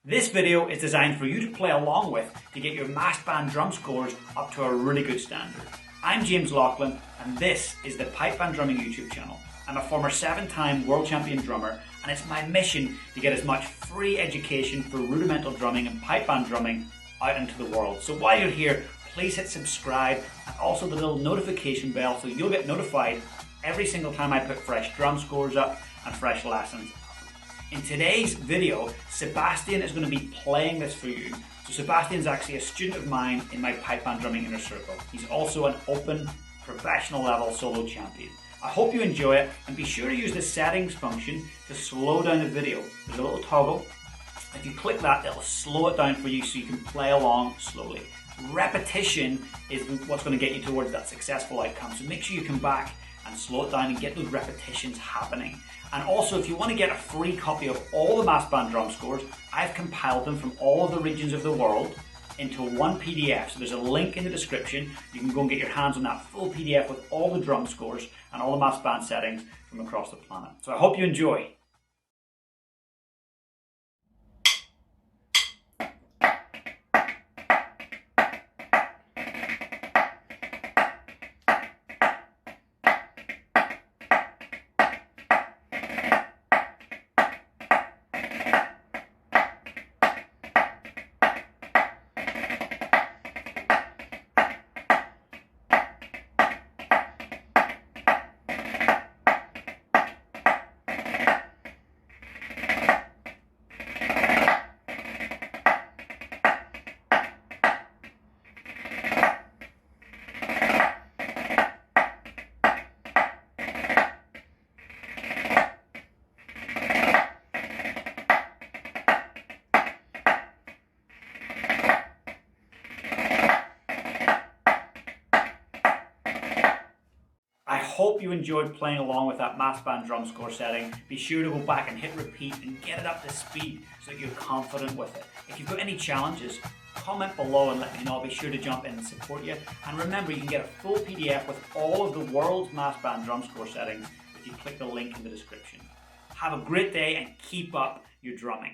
This video is designed for you to play along with to get your mass band drum scores up to a really good standard. I'm James Laughlin and this is the Pipe Band Drumming YouTube channel. I'm a former 7-time world champion drummer and it's my mission to get as much free education for rudimental drumming and pipe band drumming out into the world. So while you're here, please hit subscribe and also the little notification bell so you'll get notified every single time I put fresh drum scores up and fresh lessons. In today's video, Sebastian is going to be playing this for you. So Sebastian's actually a student of mine in my pipe band drumming inner circle. He's also an open, professional level solo champion. I hope you enjoy it and be sure to use the settings function to slow down the video. There's a little toggle. If you click that, it'll slow it down for you so you can play along slowly. Repetition is what's going to get you towards that successful outcome. So make sure you come back and slow it down and get those repetitions happening. And also, if you want to get a free copy of all the mass band drum scores, I've compiled them from all of the regions of the world into one PDF. So there's a link in the description. You can go and get your hands on that full PDF with all the drum scores and all the mass band settings from across the planet. So I hope you enjoy. I hope you enjoyed playing along with that mass band drum score setting. Be sure to go back and hit repeat and get it up to speed so that you're confident with it. If you've got any challenges, comment below and let me know. I'll be sure to jump in and support you. And remember, you can get a full PDF with all of the world's mass band drum score settings if you click the link in the description. Have a great day and keep up your drumming.